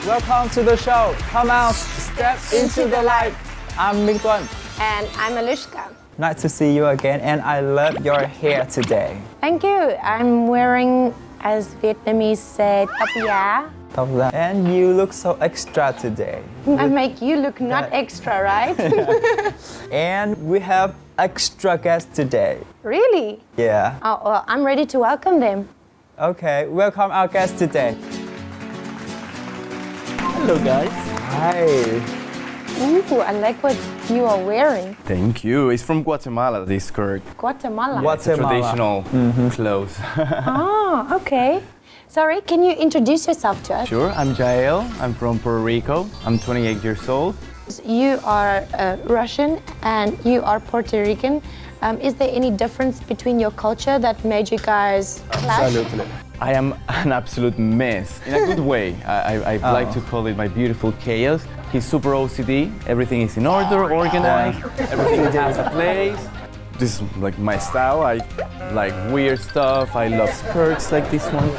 Welcome to the show. Come out, step into the light. I'm Minh Tuân. And I'm Alushka. Nice to see you again, and I love your hair today. Thank you. I'm wearing, as Vietnamese say, tóc giá. And you look so extra today. I make you look not extra, right? And we have extra guests today. Really? Yeah. Oh, well, I'm ready to welcome them. Okay, welcome our guest today. Hello guys. Hi. Ooh, I like what you are wearing. Thank you. It's from Guatemala, this skirt. Guatemala. It's a traditional clothes. Oh, okay. Sorry, can you introduce yourself to us? Sure, I'm Jael. I'm from Puerto Rico. I'm 28 years old. You are Russian and you are Puerto Rican. Is there any difference between your culture that made you guys clash? Absolutely. I am an absolute mess, in a good way. I like to call it my beautiful chaos. He's super OCD, everything is in order, organized, everything has a place. This is like my style, I like weird stuff, I love skirts like this one.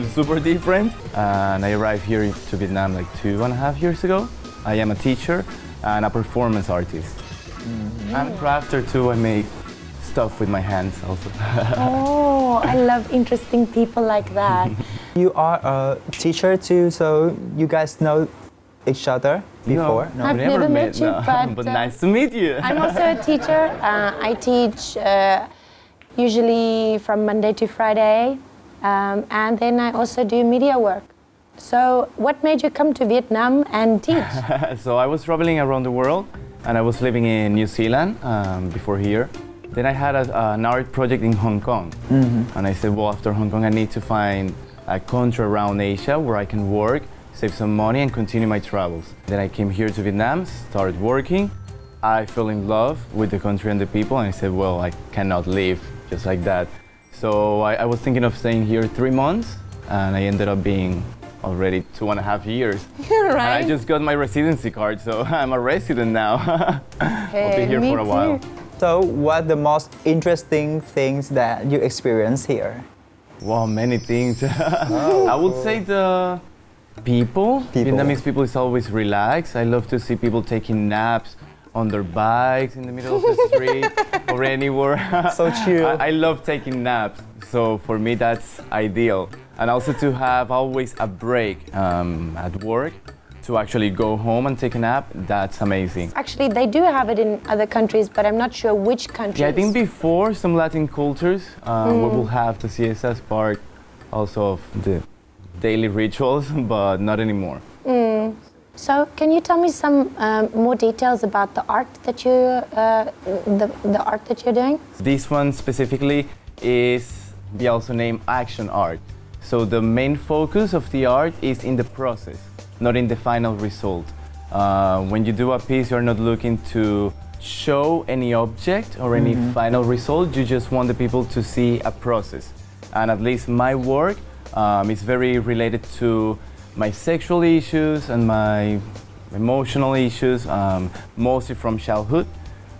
Super different. And I arrived here to Vietnam like 2.5 years ago. I am a teacher and a performance artist. I'm a crafter too, I make stuff with my hands also. Oh, I love interesting people like that. You are a teacher too, so you guys know each other before? No, I've never met you, no. But nice to meet you. I'm also a teacher. I teach usually from Monday to Friday, and then I also do media work. So what made you come to Vietnam and teach? So I was traveling around the world, and I was living in New Zealand before here. Then I had an art project in Hong Kong. And I said, well, after Hong Kong, I need to find a country around Asia where I can work, save some money, and continue my travels. Then I came here to Vietnam, started working. I fell in love with the country and the people, and I said, well, I cannot leave just like that. So I was thinking of staying here 3 months, and I ended up being already 2.5 years. Right. And I just got my residency card, so I'm a resident now. I'll be here for a while. So what are the most interesting things that you experience here? Wow, many things. I would say the people. Vietnamese people is always relaxed. I love to see people taking naps on their bikes in the middle of the street or anywhere. So chill. I love taking naps, so for me that's ideal. And also to have always a break at work, to actually go home and take a nap, that's amazing. Actually, they do have it in other countries, but I'm not sure which countries. Yeah, I think before some Latin cultures, we will have the siesta as part also of the daily rituals, but not anymore. So, can you tell me some more details about the art that you, the art that you're doing? This one specifically is we also name action art. So the main focus of the art is in the process, not in the final result. When you do a piece, you're not looking to show any object or any final result. You just want the people to see a process. And at least my work is very related to my sexual issues and my emotional issues, mostly from childhood.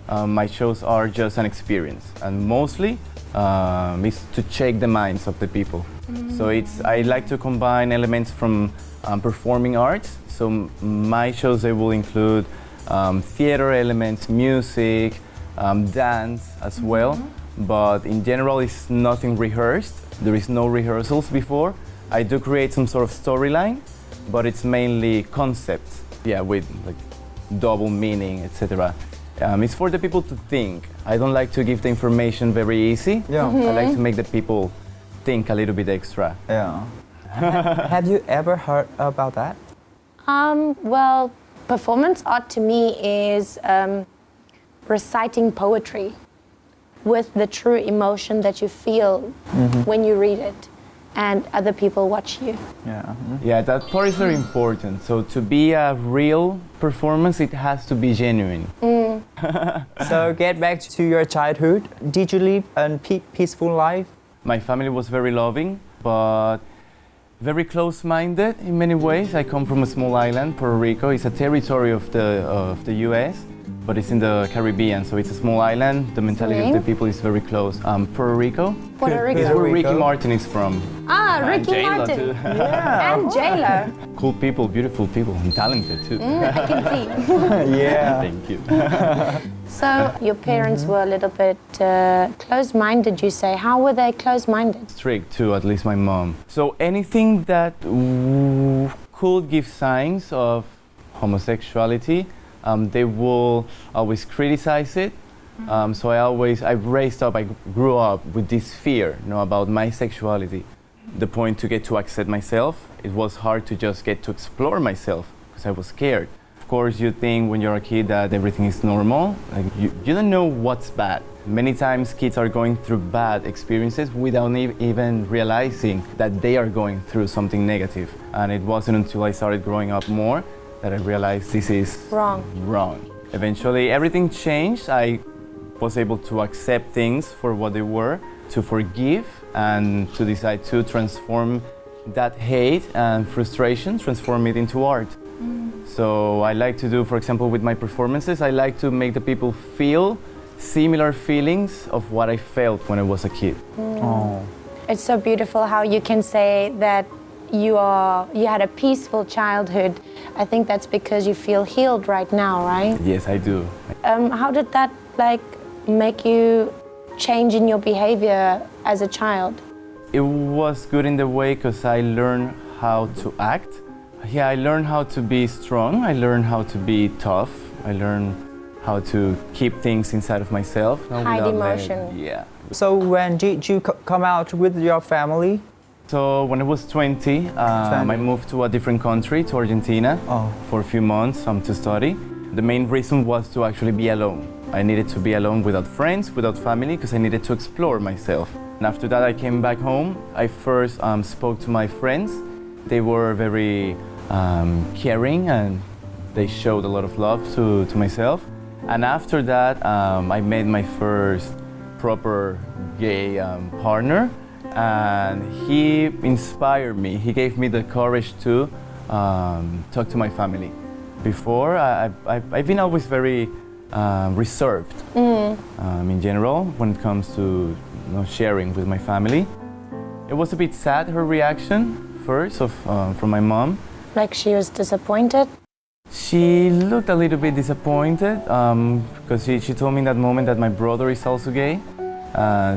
My shows are just an experience, and mostly is to check the minds of the people. So I like to combine elements from performing arts. So my shows, they will include theater elements, music, dance as well. But in general, it's nothing rehearsed. There is no rehearsals before. I do create some sort of storyline, but it's mainly concepts, yeah, with like double meaning, etc. It's for the people to think. I don't like to give the information very easy. Yeah. I like to make the people think a little bit extra. Yeah. Have you ever heard about that? Well, performance art to me is reciting poetry with the true emotion that you feel when you read it and other people watch you. Yeah. Yeah, that part is very important. So to be a real performance, it has to be genuine. So get back to your childhood. Did you live a peaceful life? My family was very loving, but very close-minded in many ways. I come from a small island, Puerto Rico. It's a territory of the U.S., but it's in the Caribbean, so it's a small island. The mentality of the people is very close. Puerto Rico. Puerto Rico. It's where Ricky Martin is from. Ah, And Ricky J-Lo Martin. too. Yeah. And J-Lo. Cool people, beautiful people, and talented too. I can see. Yeah. Thank you. So your parents were a little bit close-minded, you say. How were they close-minded? Strict too, at least my mom. So anything that could give signs of homosexuality, they will always criticize it. So I grew up with this fear, about my sexuality. The point to get to accept myself, it was hard to just get to explore myself because I was scared. Of course, you think when you're a kid that everything is normal. Like you don't know what's bad. Many times kids are going through bad experiences without even realizing that they are going through something negative. And it wasn't until I started growing up more that I realized this is wrong. Eventually, everything changed. I was able to accept things for what they were, to forgive, and to decide to transform that hate and frustration, transform it into art. So I like to do, for example, with my performances, I like to make the people feel similar feelings of what I felt when I was a kid. Oh. It's so beautiful how you can say that you had a peaceful childhood. I think that's because you feel healed right now, right? Yes, I do. How did that make you change in your behavior as a child? It was good in the way because I learned how to act. Yeah, I learned how to be strong. I learned how to be tough. I learned how to keep things inside of myself. Hide emotion. Yeah. So when did you come out with your family? So when I was 20, I moved to a different country, to Argentina, for a few months to study. The main reason was to actually be alone. I needed to be alone without friends, without family, because I needed to explore myself. And after that, I came back home. I first spoke to my friends. They were very caring and they showed a lot of love to myself. And after that, I met my first proper gay partner, and he inspired me. He gave me the courage to talk to my family. Before, I've been always very reserved in general when it comes to sharing with my family. It was a bit sad, her reaction first from my mom. Like she was disappointed? She looked a little bit disappointed because she told me in that moment that my brother is also gay.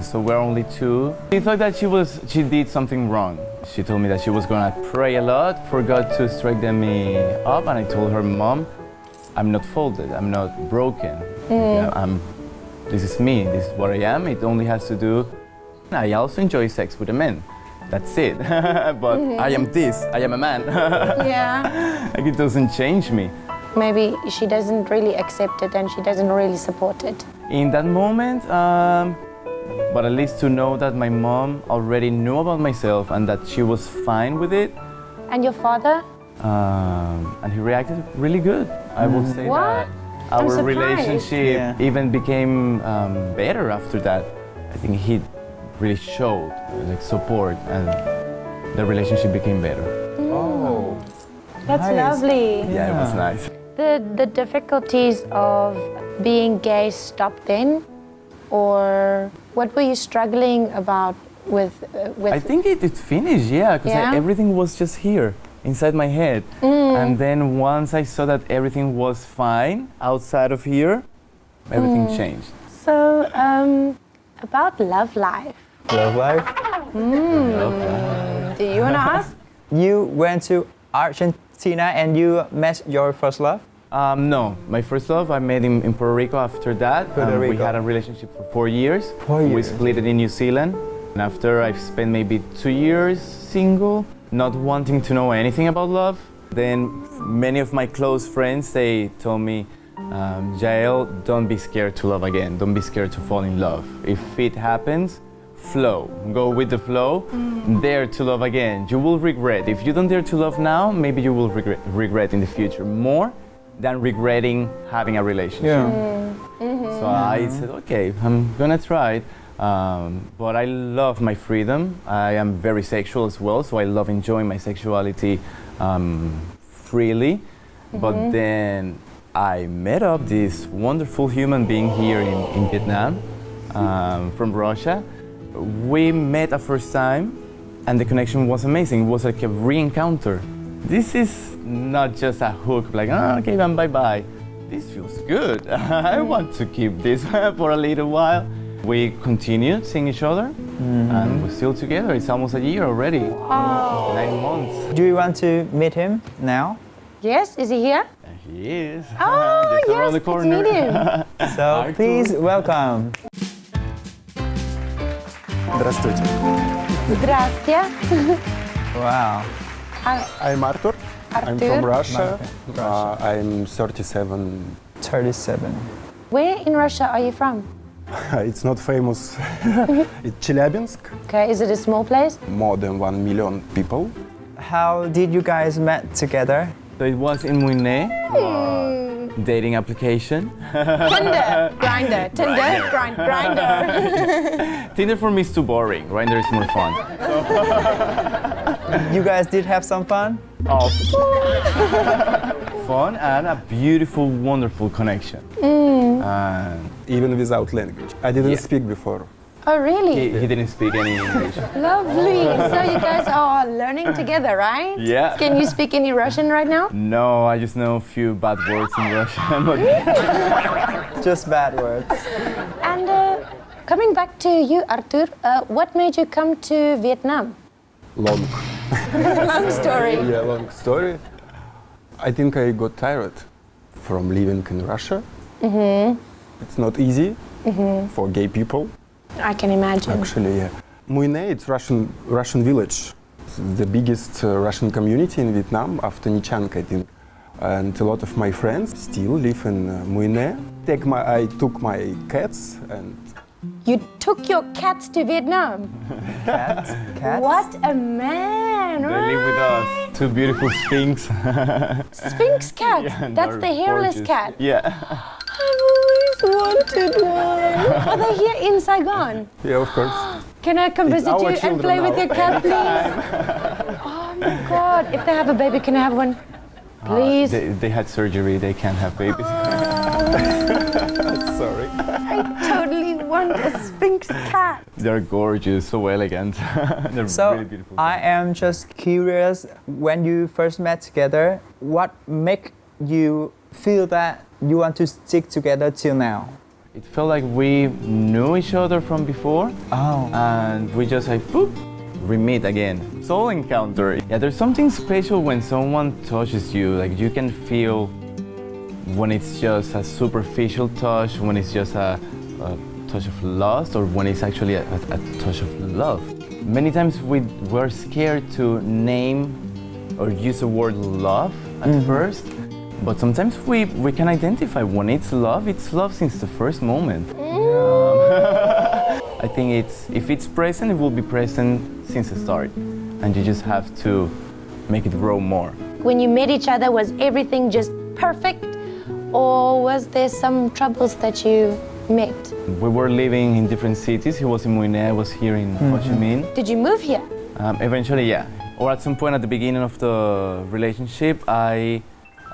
So we're only two. She thought that she did something wrong. She told me that she was gonna pray a lot for God to straighten me up, and I told her, Mom, I'm not folded, I'm not broken. Yeah, this is me, this is what I am. It only has to do. I also enjoy sex with a man. That's it. But I am this, I am a man. Yeah. Like it doesn't change me. Maybe she doesn't really accept it and she doesn't really support it. In that moment, but at least to know that my mom already knew about myself and that she was fine with it. And your father? And he reacted really good. I would say What? that I'm our surprised. relationship even became better after that. I think he really showed support, and the relationship became better. Oh. That's Nice. lovely. Yeah, it was nice. The difficulties of being gay stopped then? Or what were you struggling about with? I think it finished, because everything was just here, inside my head. And then once I saw that everything was fine outside of here, everything changed. So, about love life. Love life? Love life. Do you want to ask? You went to Argentina and you met your first love? No, my first love I met in Puerto Rico. After that, Puerto we Rico. had a relationship for 4 years. 4 years. We split it in New Zealand. And after, I've spent maybe 2 years single, not wanting to know anything about love. Then many of my close friends, they told me, Jael, don't be scared to love again. Don't be scared to fall in love. If it happens, flow. Go with the flow. Dare to love again. You will regret. If you don't dare to love now, maybe you will regret in the future more than regretting having a relationship. Yeah. So I said, okay, I'm gonna try it. But I love my freedom. I am very sexual as well, so I love enjoying my sexuality freely. But then I met up this wonderful human being here in Vietnam, from Russia. We met a first time, and the connection was amazing. It was like a re-encounter. This is not just a hook, like, okay, bye-bye. This feels good. I want to keep this for a little while. We continued seeing each other, and we're still together. It's almost a year already. Oh. 9 months. Do you want to meet him now? Yes, is he here? He is. Oh, Just around the yes, corner. let's meet him. So please welcome. Здравствуйте. Здрасте. Wow. I'm Artur. I'm Artur. from Russia. Russia. I'm 37. 37. Where in Russia are you from? It's not famous. It's Chelyabinsk. Okay, is it a small place? More than 1 million people. How did you guys met together? So it was in Muine, dating application. Tinder, Grindr, Tinder, Grindr. Tinder for me is too boring. Grindr is more fun. You guys did have some fun? Oh. Fun and a beautiful, wonderful connection. Even without language. I didn't speak before. Oh, really? He didn't speak any English. Lovely. So you guys are learning together, right? Yeah. Can you speak any Russian right now? No, I just know a few bad words in Russian. But Just bad words. And coming back to you, Artur, what made you come to Vietnam? Long. Long story. Yeah, long story. I think I got tired from living in Russia. It's not easy for gay people. I can imagine. Actually, yeah. Muine, it's Russian village. It's the biggest Russian community in Vietnam after NHANH, I think. And a lot of my friends still live in Muine. I took my cats and... You took your cats to Vietnam. Cats? Cats? What a man! they live with us. Two beautiful sphinx. Sphinx cat. Yeah, That's they're the hairless gorgeous. cat. Yeah. I've always wanted one. Are they here in Saigon? Yeah, of course. Can I come It's visit our you and children play with now. your cat, please? Oh my God! If they have a baby, can I have one? Please. They had surgery. They can't have babies. Sorry. I totally want a Sphinx cat. They're gorgeous, so elegant. They're So really beautiful. I am just curious, when you first met together, what make you feel that you want to stick together till now? It felt like we knew each other from before, Oh. and we just like, boop, we meet again. Soul encounter. Yeah, there's something special when someone touches you. Like you can feel when it's just a superficial touch, when it's just a touch of lust, or when it's actually a touch of love. Many times we were scared to name or use the word love at first, but sometimes we can identify when it's love since the first moment. I think if it's present, it will be present since the start, and you just have to make it grow more. When you met each other, was everything just perfect? Or was there some troubles that you met? We were living in different cities. He was in Muine, I was here in Ho Chi Minh. Did you move here? Eventually, yeah. Or at some point at the beginning of the relationship, I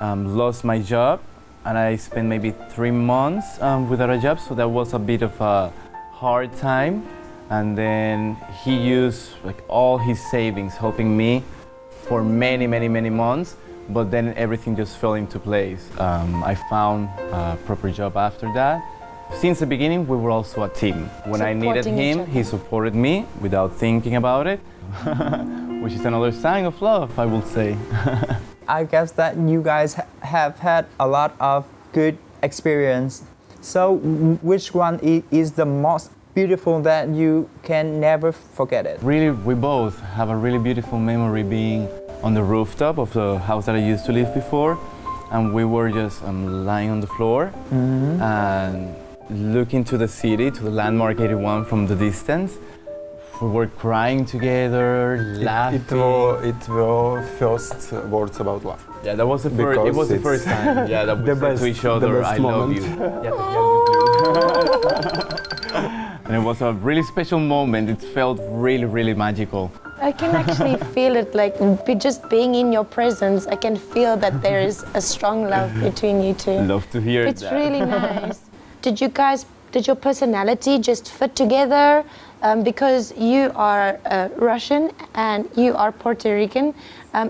lost my job, and I spent maybe 3 months without a job, so that was a bit of a hard time. And then he used like all his savings helping me for many months, but then everything just fell into place. I found a proper job after that. Since the beginning, we were also a team. When I needed Supporting each him, other. he supported me without thinking about it, which is another sign of love, I will say. I guess that you guys have had a lot of good experience. So which one is the most beautiful that you can never forget it? Really, we both have a really beautiful memory being on the rooftop of the house that I used to live before, and we were just lying on the floor and looking to the city, to the landmark 81 from the distance. We were crying together, laughing. It were first words about love. Yeah, that was the first. It Because was the it's first time. Yeah, that we the said to best- each other, the best "I love moment. you." Yeah, And it was a really special moment. It felt really, really magical. I can actually feel it, like just being in your presence. I can feel that there is a strong love between you two. Love to hear It's that. really nice. Did your personality just fit together? Because you are Russian and you are Puerto Rican.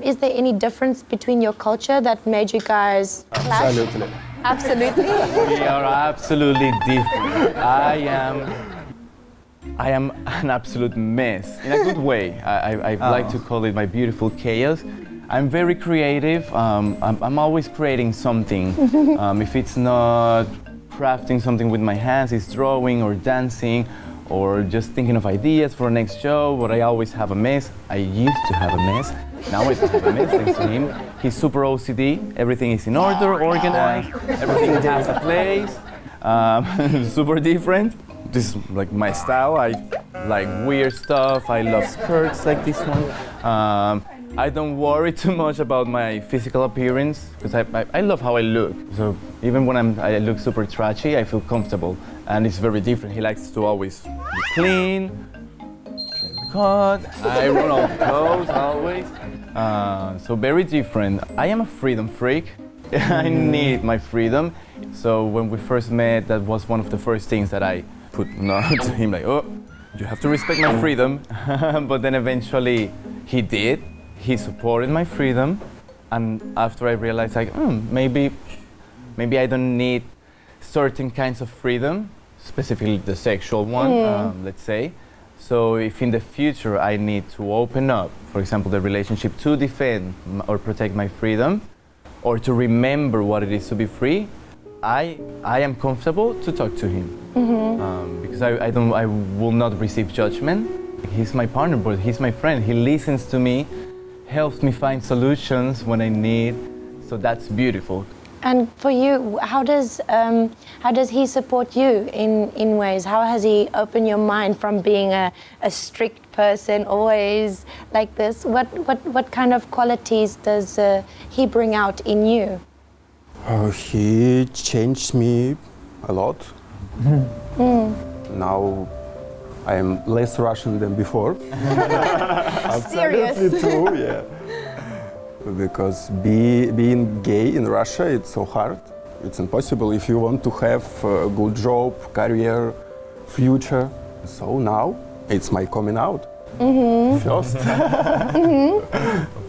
Is there any difference between your culture that made you guys clash? Absolutely. Absolutely. We are absolutely different. I am an absolute mess, in a good way. I like to call it my beautiful chaos. I'm very creative. I'm always creating something. If it's not crafting something with my hands, it's drawing or dancing or just thinking of ideas for the next show, but I always have a mess. I used to have a mess. Now I don't have a mess, thanks to him. He's super OCD. Everything is in order, organized. Everything has a place. Super different. This is like my style. I like weird stuff. I love skirts like this one. I don't worry too much about my physical appearance because I love how I look. So even when I look super trashy, I feel comfortable, and it's very different. He likes to always be clean, cut. I run all the clothes always. So very different. I am a freedom freak. I need my freedom. So when we first met, that was one of the first things that I put to him, like, oh, you have to respect my freedom. But then eventually he did. He supported my freedom. And after I realized, like, maybe I don't need certain kinds of freedom, specifically the sexual one, let's say. So if in the future I need to open up, for example, the relationship to defend or protect my freedom, or to remember what it is to be free, I am comfortable to talk to him. Because I will not receive judgment. He's my partner, but he's my friend. He listens to me, helps me find solutions when I need. So that's beautiful. And for you, how does he support you in ways? How has he opened your mind from being a strict person, always like this? What kind of qualities does he bring out in you? He changed me a lot. Now I am less Russian than before. Serious? Absolutely true, yeah. Because being gay in Russia, it's so hard. It's impossible if you want to have a good job, career, future. So now it's my coming out. First.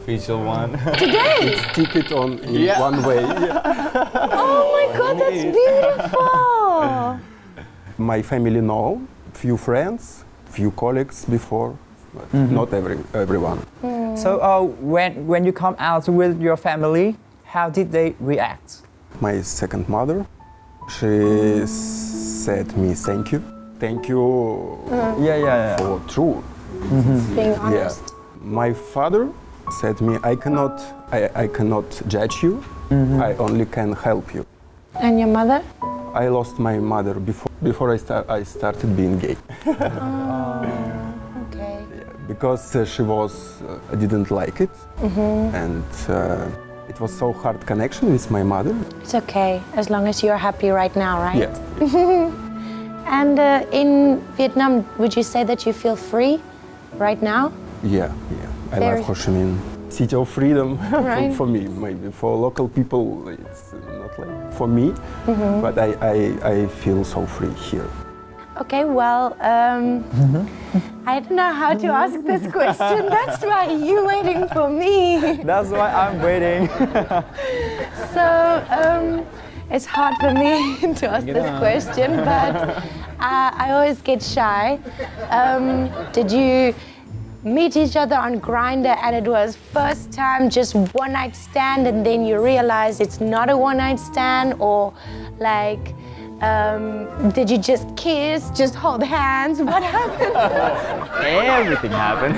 Official one. Today? Stick it on in one way. Yeah. Oh my God, that's beautiful! My family know, few friends, few colleagues before, but not everyone. So when you come out with your family, how did they react? My second mother, she said me thank you. Thank you for true. Being honest. My father said me, I cannot judge you. I only can help you. And your mother? I lost my mother before I started being gay. Okay. Because she didn't like it, and it was so hard connection with my mother. It's okay, as long as you're happy right now, right? Yeah. And in Vietnam, would you say that you feel free right now? Yeah. I Very. love Ho Chi Minh, city of freedom. Right. For me, maybe for local people, it's not like for me, but I feel so free here. Okay, well, I don't know how to ask this question. That's why you're waiting for me. That's why I'm waiting. So it's hard for me to ask this question, but I always get shy. Did you meet each other on Grindr and it was first time just one night stand and then you realize it's not a one night stand, or like did you just kiss, just hold hands? What happened? Everything happened.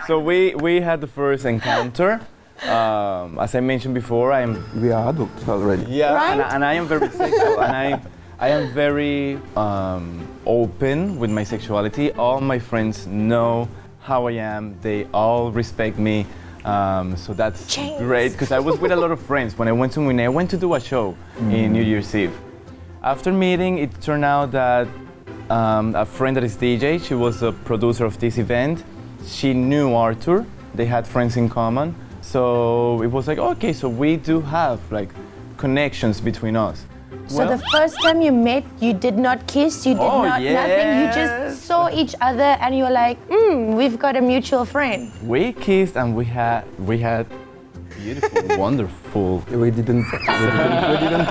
So we had the first encounter. As I mentioned before, We are adults already. Right? and I am very sexual, and I am very open with my sexuality. All my friends know how I am. They all respect me. So that's great, because I was with a lot of friends. When I went to Munich, I went to do a show in New Year's Eve. After meeting, it turned out that a friend that is DJ. She was a producer of this event. She knew Arthur. They had friends in common. So it was like, okay, so we do have like connections between us. So the first time you met, you did not kiss, you did not nothing, you just saw each other and you were like, we've got a mutual friend. We kissed and we had beautiful, wonderful. We didn't talk. Yeah, we didn't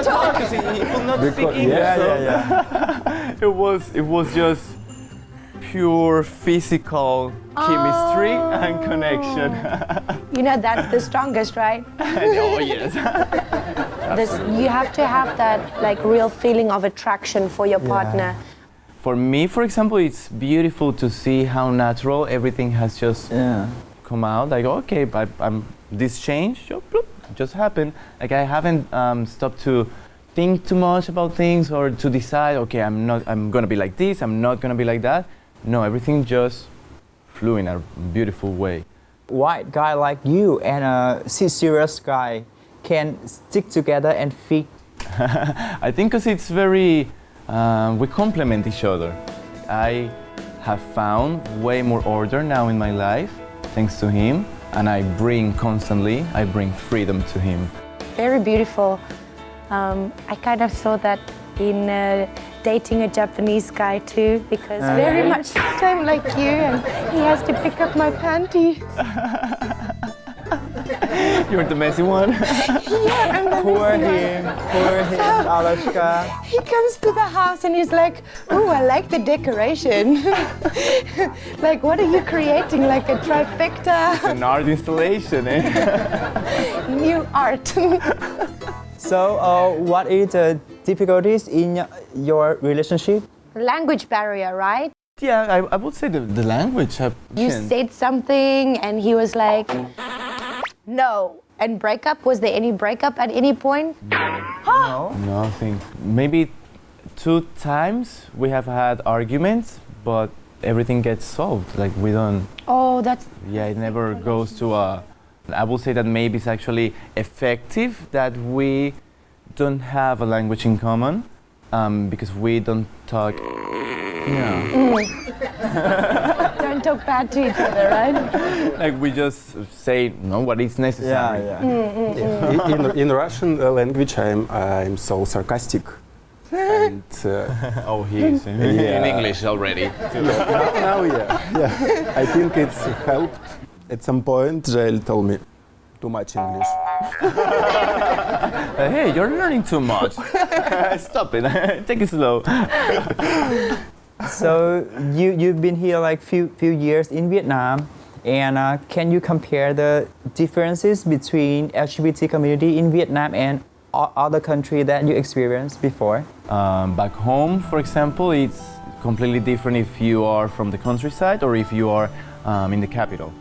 talk because he could not speak English. It was just pure physical chemistry and connection. You know, that's the strongest, right? Oh yes. You have to have that like real feeling of attraction for your partner. For me, for example, it's beautiful to see how natural everything has just come out. Like, okay, but this change just happened. Like I haven't stopped to think too much about things or to decide, okay, I'm gonna be like this, I'm not gonna be like that. No, everything just flew in a beautiful way. White guy like you and a serious guy can stick together and fit. I think because it's very, we complement each other. I have found way more order now in my life, thanks to him, and I bring freedom to him. Very beautiful. I kind of saw that in dating a Japanese guy too, because very much the same like you, and he has to pick up my panties. You're the messy one. Yeah, I'm the Poor messy one. him, Alushka. He comes to the house and he's like, "Ooh, I like the decoration." Like, what are you creating? Like a trifecta? An art installation, eh? New art. So, what is the difficulties in your relationship? Language barrier, right? Yeah, I would say the language. You said something and he was like, no. And breakup, was there any breakup at any point? No. Nothing. Maybe 2 times we have had arguments, but everything gets solved. Like we don't. Oh, that's. Yeah, it never goes to a. I will say that maybe it's actually effective that we don't have a language in common, because we don't talk. Yeah. Don't talk bad to each other, right? Like we just say what is necessary. In Russian language, I'm so sarcastic. And, Oh, he is in English already. now, I think it's helped. At some point, Jael told me, too much English. Hey, you're learning too much. Stop it. Take it slow. So you've been here like few years in Vietnam, and can you compare the differences between LGBT community in Vietnam and other country that you experienced before? Back home, for example, it's completely different if you are from the countryside or if you are in the capital.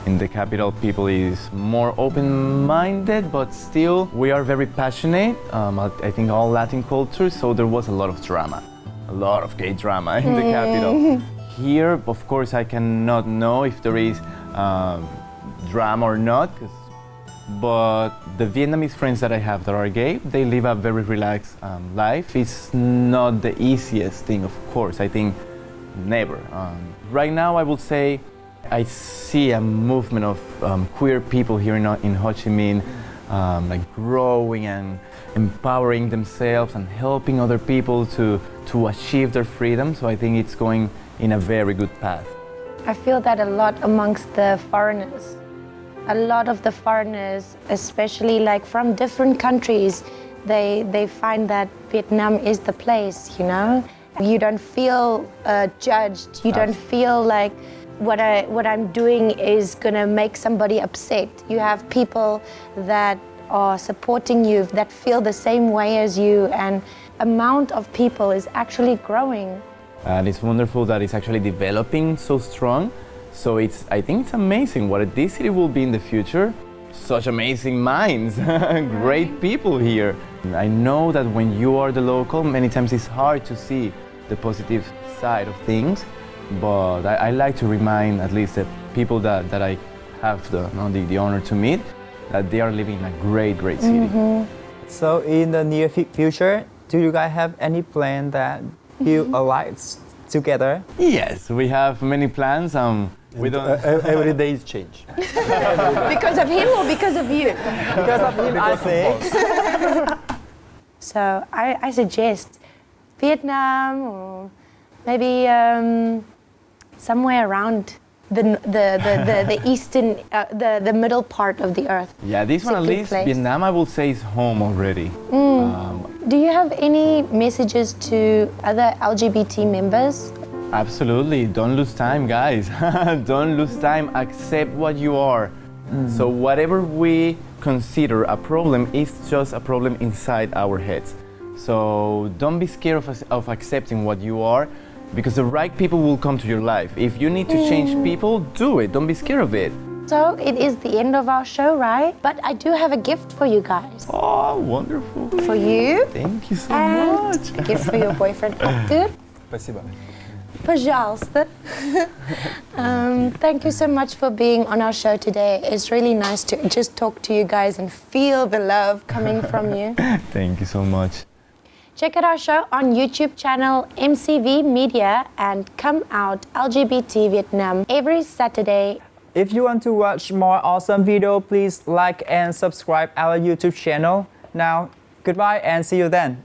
In the capital, people is more open-minded, but still we are very passionate. I think all Latin cultures, so there was a lot of drama. A lot of gay drama in the capital. Here, of course, I cannot know if there is drama or not, but the Vietnamese friends that I have that are gay, they live a very relaxed life. It's not the easiest thing, of course. I think never. Right now, I would say I see a movement of queer people here in Ho Chi Minh, like growing and empowering themselves and helping other people to achieve their freedom. So I think it's going in a very good path. I feel that a lot amongst the foreigners. A lot of the foreigners, especially like from different countries, they find that Vietnam is the place, you know? You don't feel judged, you don't feel like what I'm doing is gonna make somebody upset. You have people that are supporting you, that feel the same way as you, and amount of people is actually growing. And it's wonderful that it's actually developing so strong. So I think it's amazing what this city will be in the future. Such amazing minds, great people here. I know that when you are the local, many times it's hard to see the positive side of things, but I like to remind at least the people that I have the honor to meet, that they are living in a great city. So in the near future, do you guys have any plan that you align together? Yes, we have many plans. We don't. Every day is change. Because of him or because of you? Because of him, I think. So I suggest Vietnam or maybe somewhere around the eastern, the middle part of the earth. Yeah, this one at least, place. Vietnam, I will say is home already. Do you have any messages to other LGBT members? Absolutely. Don't lose time, guys. Don't lose time. Accept what you are. So whatever we consider a problem is just a problem inside our heads. So don't be scared of accepting what you are, because the right people will come to your life. If you need to change people, do it. Don't be scared of it. So it is the end of our show, right? But I do have a gift for you guys. Oh, wonderful. For you. Thank you so And much. a gift for your boyfriend, Abdur. Спасибо. Пожалуйста. Thank you so much for being on our show today. It's really nice to just talk to you guys and feel the love coming from you. Thank you so much. Check out our show on YouTube channel MCV Media and Come Out LGBT Vietnam every Saturday. If you want to watch more awesome video, please like and subscribe our YouTube channel. Now, goodbye and see you then.